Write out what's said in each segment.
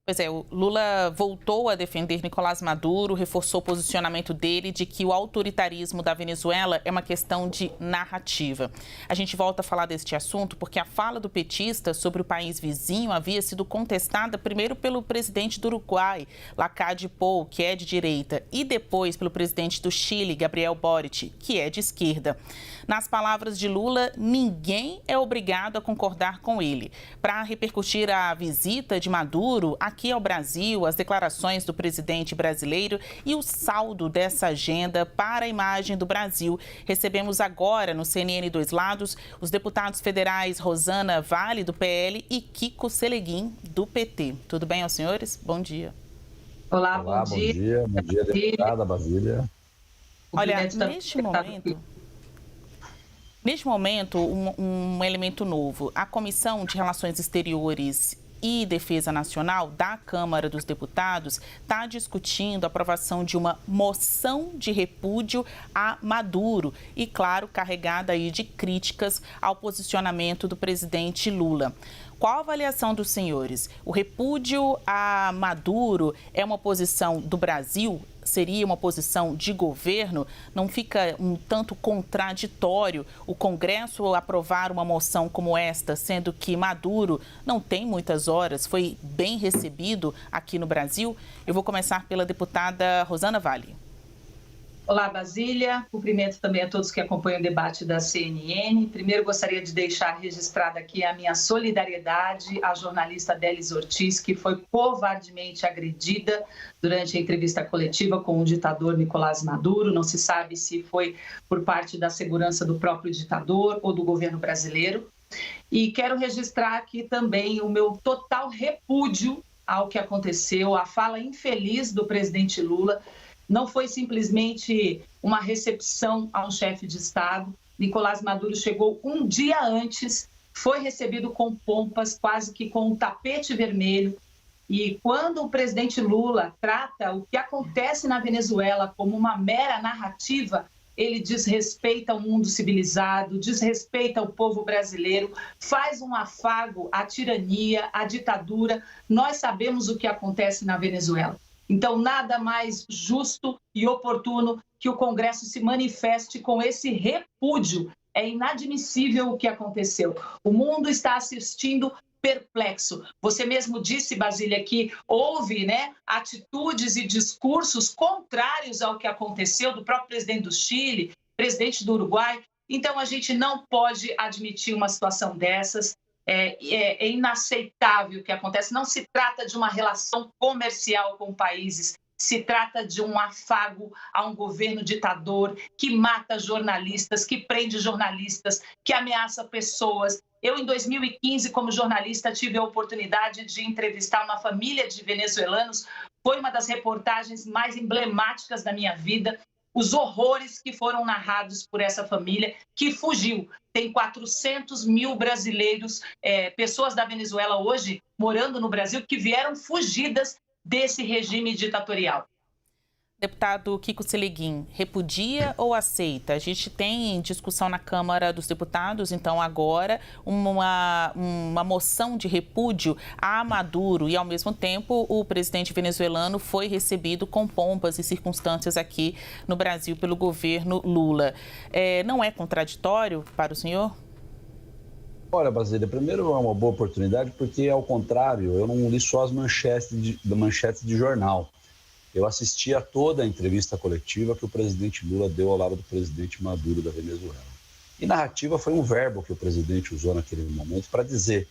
Pois é, o Lula voltou a defender Nicolás Maduro, reforçou o posicionamento dele de que o autoritarismo da Venezuela é uma questão de narrativa. A gente volta a falar deste assunto porque a fala do petista sobre o país vizinho havia sido contestada primeiro pelo presidente do Uruguai, Lacalle Pou, que é de direita, e depois pelo presidente do Chile, Gabriel Boric, que é de esquerda. Nas palavras de Lula, ninguém é obrigado a concordar com ele. Para repercutir a visita de Maduro aqui ao Brasil, as declarações do presidente brasileiro e o saldo dessa agenda para a imagem do Brasil, recebemos agora no CNN Dois Lados os deputados federais Rosana Vale, do PL, e Kiko Seleguin, do PT. Tudo bem aos senhores? Bom dia. Olá, bom dia. Bom dia, deputada Basília. Olha, Neste momento, um elemento novo. A Comissão de Relações Exteriores e Defesa Nacional da Câmara dos Deputados está discutindo a aprovação de uma moção de repúdio a Maduro e, claro, carregada aí de críticas ao posicionamento do presidente Lula. Qual a avaliação dos senhores? O repúdio a Maduro é uma posição do Brasil? Seria uma posição de governo? Não fica um tanto contraditório o Congresso aprovar uma moção como esta, sendo que Maduro não tem muitas horas, foi bem recebido aqui no Brasil? Eu vou começar pela deputada Rosana Vale. Olá, Basília. Cumprimento também a todos que acompanham o debate da CNN. Primeiro, gostaria de deixar registrada aqui a minha solidariedade à jornalista Délis Ortiz, que foi covardemente agredida durante a entrevista coletiva com o ditador Nicolás Maduro. Não se sabe se foi por parte da segurança do próprio ditador ou do governo brasileiro. E quero registrar aqui também o meu total repúdio ao que aconteceu, a fala infeliz do presidente Lula. Não foi simplesmente uma recepção a um chefe de Estado. Nicolás Maduro chegou um dia antes, foi recebido com pompas, quase que com um tapete vermelho. E quando o presidente Lula trata o que acontece na Venezuela como uma mera narrativa, ele desrespeita o mundo civilizado, desrespeita o povo brasileiro, faz um afago à tirania, à ditadura. Nós sabemos o que acontece na Venezuela. Então, nada mais justo e oportuno que o Congresso se manifeste com esse repúdio. É inadmissível o que aconteceu. O mundo está assistindo perplexo. Você mesmo disse, Basília, que houve, atitudes e discursos contrários ao que aconteceu do próprio presidente do Chile, presidente do Uruguai. Então, a gente não pode admitir uma situação dessas. É inaceitável o que acontece. Não se trata de uma relação comercial com países, se trata de um afago a um governo ditador que mata jornalistas, que prende jornalistas, que ameaça pessoas. Eu, em 2015, como jornalista, tive a oportunidade de entrevistar uma família de venezuelanos. Foi uma das reportagens mais emblemáticas da minha vida. Os horrores que foram narrados por essa família que fugiu. Tem 400 mil brasileiros, pessoas da Venezuela hoje morando no Brasil, que vieram fugidas desse regime ditatorial. Deputado Kiko Seleguin, repudia ou aceita? A gente tem discussão na Câmara dos Deputados, então agora uma moção de repúdio a Maduro e, ao mesmo tempo, o presidente venezuelano foi recebido com pompas e circunstâncias aqui no Brasil pelo governo Lula. Não é contraditório para o senhor? Olha, Basília, primeiro é uma boa oportunidade porque, ao contrário, eu não li só as manchetes de jornal. Eu assisti a toda a entrevista coletiva que o presidente Lula deu ao lado do presidente Maduro da Venezuela. E narrativa foi um verbo que o presidente usou naquele momento para dizer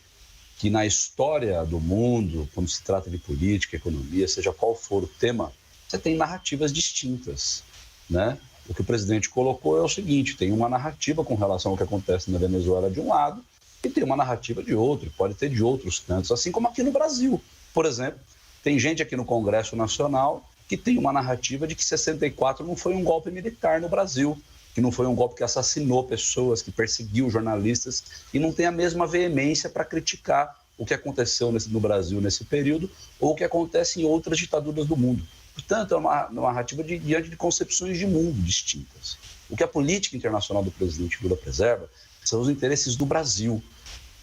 que na história do mundo, quando se trata de política, economia, seja qual for o tema, você tem narrativas distintas, né? O que o presidente colocou é o seguinte: tem uma narrativa com relação ao que acontece na Venezuela de um lado e tem uma narrativa de outro, pode ter de outros cantos, assim como aqui no Brasil. Por exemplo, tem gente aqui no Congresso Nacional que tem uma narrativa de que 64 não foi um golpe militar no Brasil, que não foi um golpe que assassinou pessoas, que perseguiu jornalistas, e não tem a mesma veemência para criticar o que aconteceu no Brasil nesse período ou o que acontece em outras ditaduras do mundo. Portanto, é uma narrativa diante de concepções de mundo distintas. O que a política internacional do presidente Lula preserva são os interesses do Brasil.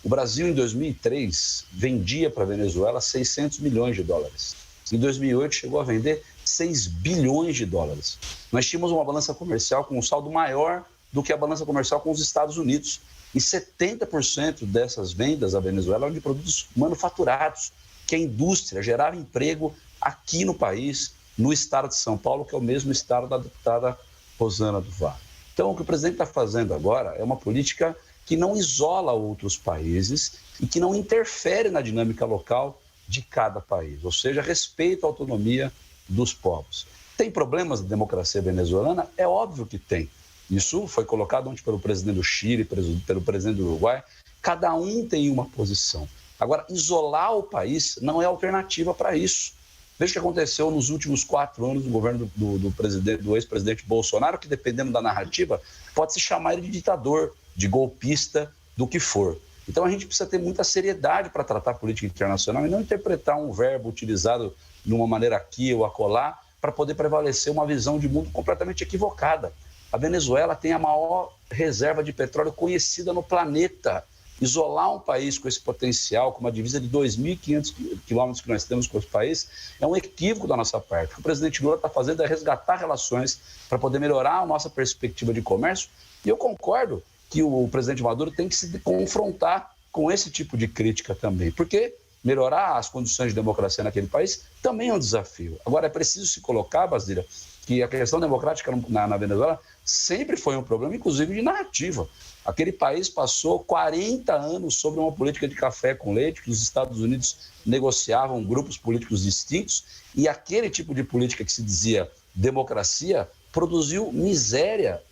O Brasil, em 2003, vendia para a Venezuela 600 milhões de dólares. Em 2008, chegou a vender 6 bilhões de dólares. Nós tínhamos uma balança comercial com um saldo maior do que a balança comercial com os Estados Unidos. E 70% dessas vendas à Venezuela eram de produtos manufaturados, que a indústria gerava emprego aqui no país, no estado de São Paulo, que é o mesmo estado da deputada Rosana do Vale. Então, o que o presidente está fazendo agora é uma política que não isola outros países e que não interfere na dinâmica local de cada país, ou seja, respeita a autonomia dos povos. Tem problemas de democracia venezuelana? É óbvio que tem. Isso foi colocado ontem pelo presidente do Chile, pelo presidente do Uruguai. Cada um tem uma posição. Agora, isolar o país não é alternativa para isso. Veja o que aconteceu nos últimos 4 anos do governo do ex-presidente Bolsonaro, que, dependendo da narrativa, pode se chamar ele de ditador, de golpista, do que for. Então, a gente precisa ter muita seriedade para tratar a política internacional e não interpretar um verbo utilizado de uma maneira aqui ou acolá para poder prevalecer uma visão de mundo completamente equivocada. A Venezuela tem a maior reserva de petróleo conhecida no planeta. Isolar um país com esse potencial, com uma divisa de 2.500 quilômetros que nós temos com os países, é um equívoco da nossa parte. O que o presidente Lula está fazendo é resgatar relações para poder melhorar a nossa perspectiva de comércio. E eu concordo que o presidente Maduro tem que se confrontar com esse tipo de crítica também, porque melhorar as condições de democracia naquele país também é um desafio. Agora, é preciso se colocar, Basília, que a questão democrática na Venezuela sempre foi um problema, inclusive de narrativa. Aquele país passou 40 anos sobre uma política de café com leite, que os Estados Unidos negociavam grupos políticos distintos, e aquele tipo de política que se dizia democracia produziu miséria.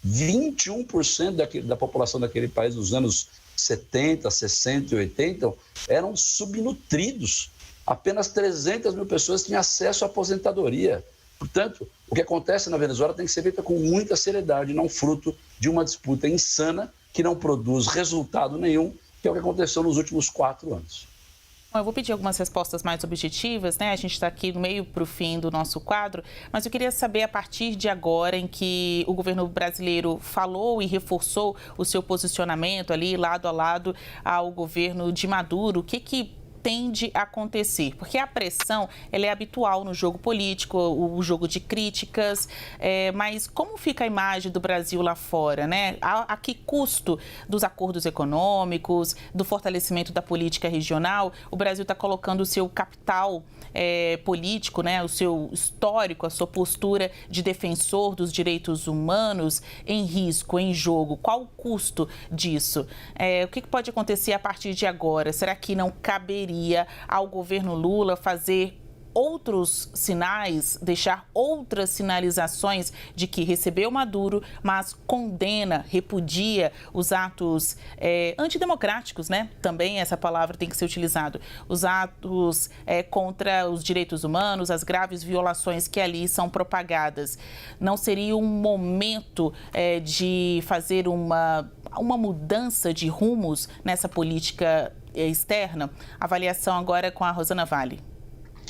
21% da população daquele país nos anos 70, 60 e 80 eram subnutridos. Apenas 300 mil pessoas tinham acesso à aposentadoria. Portanto, o que acontece na Venezuela tem que ser feito com muita seriedade, não fruto de uma disputa insana que não produz resultado nenhum, que é o que aconteceu nos últimos 4 anos. Eu vou pedir algumas respostas mais objetivas, né? A gente está aqui no meio para o fim do nosso quadro, mas eu queria saber, a partir de agora, em que o governo brasileiro falou e reforçou o seu posicionamento ali, lado a lado ao governo de Maduro, o que tende a acontecer? Porque a pressão, ela é habitual no jogo político, o jogo de críticas, mas como fica a imagem do Brasil lá fora, né? A que custo dos acordos econômicos, do fortalecimento da política regional, o Brasil está colocando o seu capital político, né? O seu histórico, a sua postura de defensor dos direitos humanos em risco, em jogo? Qual o custo disso? O que pode acontecer a partir de agora? Será que não caberia ao governo Lula fazer outros sinais, deixar outras sinalizações de que recebeu Maduro, mas condena, repudia os atos antidemocráticos, né? Também essa palavra tem que ser utilizada. Os atos contra os direitos humanos, as graves violações que ali são propagadas. Não seria um momento de fazer uma mudança de rumos nessa política externa? Avaliação agora com a Rosana Vale.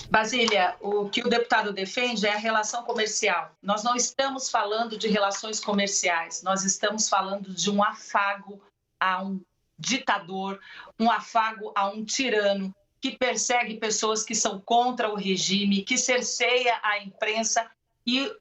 Basília, o que o deputado defende é a relação comercial. Nós não estamos falando de relações comerciais, nós estamos falando de um afago a um ditador, um afago a um tirano que persegue pessoas que são contra o regime, que cerceia a imprensa e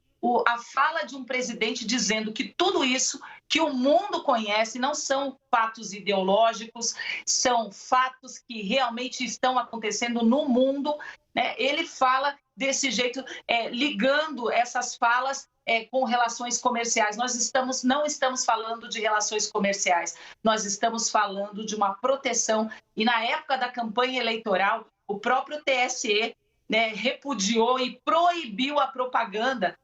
a fala de um presidente dizendo que tudo isso que o mundo conhece não são fatos ideológicos, são fatos que realmente estão acontecendo no mundo, né? Ele fala desse jeito, ligando essas falas com relações comerciais. Nós não estamos falando de relações comerciais, nós estamos falando de uma proteção. E na época da campanha eleitoral, o próprio TSE, né, repudiou e proibiu a propaganda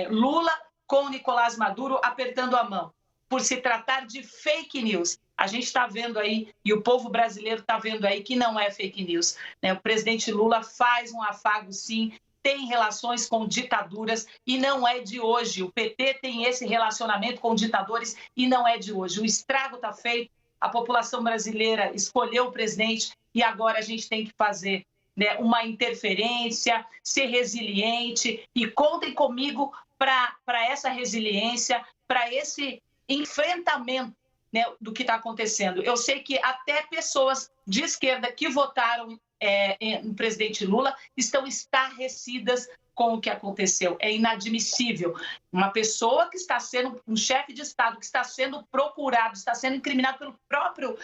Lula com Nicolás Maduro apertando a mão, por se tratar de fake news. A gente está vendo aí, e o povo brasileiro está vendo aí, que não é fake news, né? O presidente Lula faz um afago, sim, tem relações com ditaduras e não é de hoje. O PT tem esse relacionamento com ditadores e não é de hoje. O estrago está feito, a população brasileira escolheu o presidente e agora a gente tem que fazer, né, uma interferência, ser resiliente, e contem comigo para essa resiliência, para esse enfrentamento né, do que está acontecendo. Eu sei que até pessoas de esquerda que votaram no presidente Lula estão estarrecidas com o que aconteceu. É inadmissível. Uma pessoa que está sendo, um chefe de Estado que está sendo procurado, está sendo incriminado pelo próprio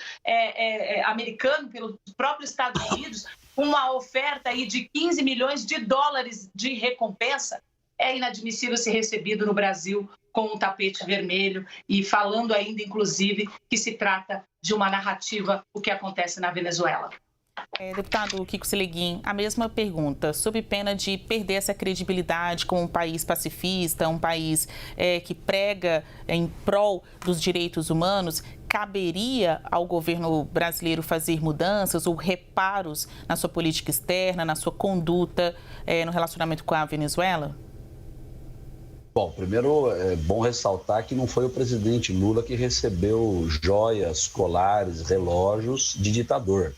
americano, pelo próprio Estados Unidos, uma oferta aí de 15 milhões de dólares de recompensa, é inadmissível ser recebido no Brasil com um tapete vermelho e falando ainda, inclusive, que se trata de uma narrativa, o que acontece na Venezuela. Deputado Kiko Seleguin, a mesma pergunta, sob pena de perder essa credibilidade como um país pacifista, um país que prega em prol dos direitos humanos, caberia ao governo brasileiro fazer mudanças ou reparos na sua política externa, na sua conduta no relacionamento com a Venezuela? Bom, primeiro é bom ressaltar que não foi o presidente Lula que recebeu joias, colares, relógios de ditador.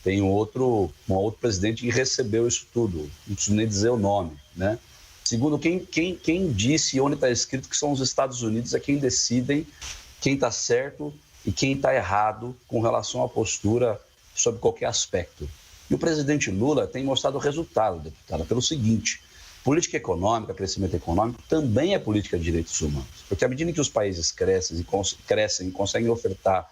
Tem um outro presidente que recebeu isso tudo, não preciso nem dizer o nome, né? Segundo, quem disse e onde está escrito que são os Estados Unidos é quem decidem quem está certo e quem está errado com relação à postura sobre qualquer aspecto. E o presidente Lula tem mostrado o resultado, deputada, pelo seguinte: política econômica, crescimento econômico também é política de direitos humanos, porque à medida que os países crescem e conseguem ofertar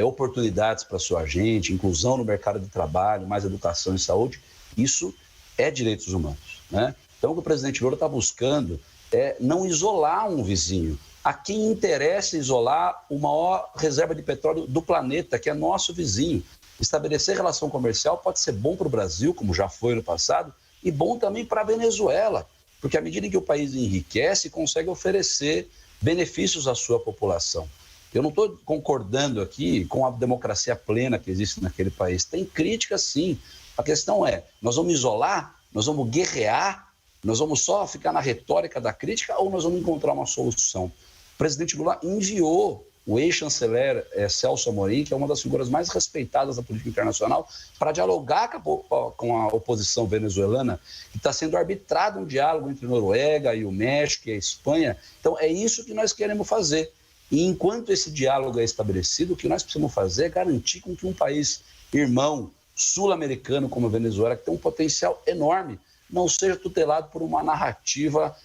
oportunidades para a sua gente, inclusão no mercado de trabalho, mais educação e saúde, isso é direitos humanos, né? Então, o que o presidente Lula está buscando é não isolar um vizinho. A quem interessa isolar a maior reserva de petróleo do planeta, que é nosso vizinho. Estabelecer relação comercial pode ser bom para o Brasil, como já foi no passado, e bom também para a Venezuela, porque à medida que o país enriquece, consegue oferecer benefícios à sua população. Eu não estou concordando aqui com a democracia plena que existe naquele país. Tem críticas, sim. A questão é, nós vamos isolar? Nós vamos guerrear? Nós vamos só ficar na retórica da crítica ou nós vamos encontrar uma solução? O presidente Lula enviou o ex-chanceler Celso Amorim, que é uma das figuras mais respeitadas da política internacional, para dialogar com a oposição venezuelana, que está sendo arbitrado um diálogo entre a Noruega e o México e a Espanha. Então, é isso que nós queremos fazer. E enquanto esse diálogo é estabelecido, o que nós precisamos fazer é garantir com que um país irmão sul-americano como a Venezuela, que tem um potencial enorme, não seja tutelado por uma narrativa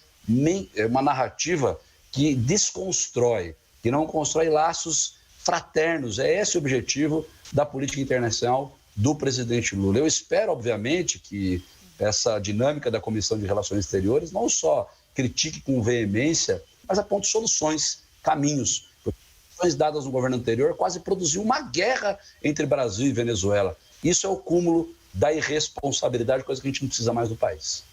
que desconstrói, que não constrói laços fraternos. É esse o objetivo da política internacional do presidente Lula. Eu espero, obviamente, que essa dinâmica da Comissão de Relações Exteriores não só critique com veemência, mas aponte soluções, caminhos. As dadas no governo anterior quase produziu uma guerra entre Brasil e Venezuela. Isso é o cúmulo da irresponsabilidade, coisa que a gente não precisa mais do país.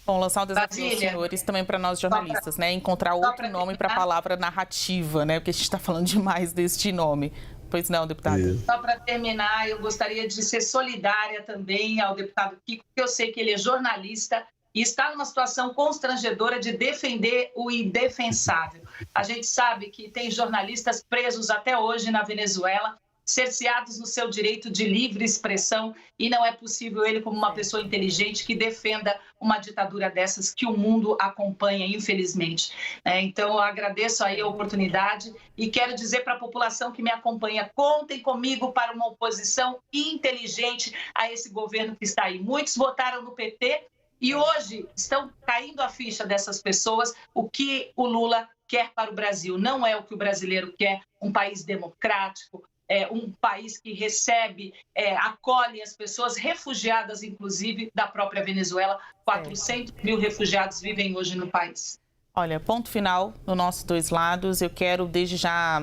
Bom, lançar um desafio aos senhores também para nós jornalistas, né? Encontrar outro nome para a palavra narrativa, né? Porque a gente está falando demais deste nome. Pois não, deputado? Só para terminar, eu gostaria de ser solidária também ao deputado Kiko, porque eu sei que ele é jornalista e está numa situação constrangedora de defender o indefensável. A gente sabe que tem jornalistas presos até hoje na Venezuela, cerceados no seu direito de livre expressão, e não é possível ele, como uma pessoa inteligente, que defenda uma ditadura dessas que o mundo acompanha, infelizmente. Então, eu agradeço aí a oportunidade e quero dizer para a população que me acompanha, contem comigo para uma oposição inteligente a esse governo que está aí. Muitos votaram no PT e hoje estão caindo a ficha dessas pessoas, o que o Lula quer para o Brasil. Não é o que o brasileiro quer, um país democrático, um país que recebe, acolhe as pessoas refugiadas, inclusive, da própria Venezuela. 400 mil refugiados vivem hoje no país. Olha, ponto final no nossos dois lados. Eu quero, desde já,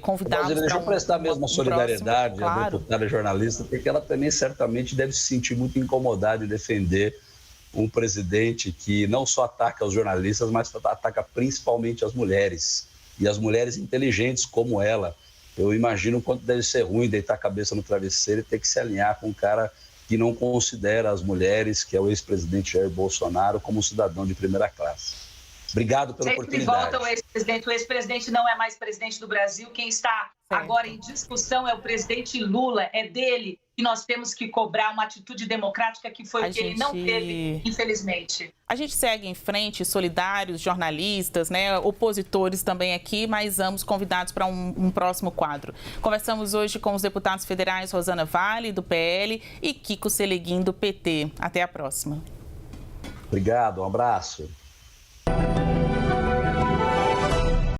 convidá-los. Deixa eu prestar mesmo a solidariedade à deputada jornalista, porque ela também certamente deve se sentir muito incomodada em defender um presidente que não só ataca os jornalistas, mas ataca principalmente as mulheres. E as mulheres inteligentes como ela. Eu imagino o quanto deve ser ruim deitar a cabeça no travesseiro e ter que se alinhar com um cara que não considera as mulheres, que é o ex-presidente Jair Bolsonaro, como um cidadão de primeira classe. Obrigado pela oportunidade. Sempre volta o ex-presidente. O ex-presidente não é mais presidente do Brasil. Quem está agora em discussão é o presidente Lula. É dele e nós temos que cobrar uma atitude democrática que foi o que ele não teve, infelizmente. A gente segue em frente, solidários, jornalistas, né, opositores também aqui, mas ambos convidados para um próximo quadro. Conversamos hoje com os deputados federais Rosana Vale, do PL, e Kiko Seleguin, do PT. Até a próxima. Obrigado, um abraço.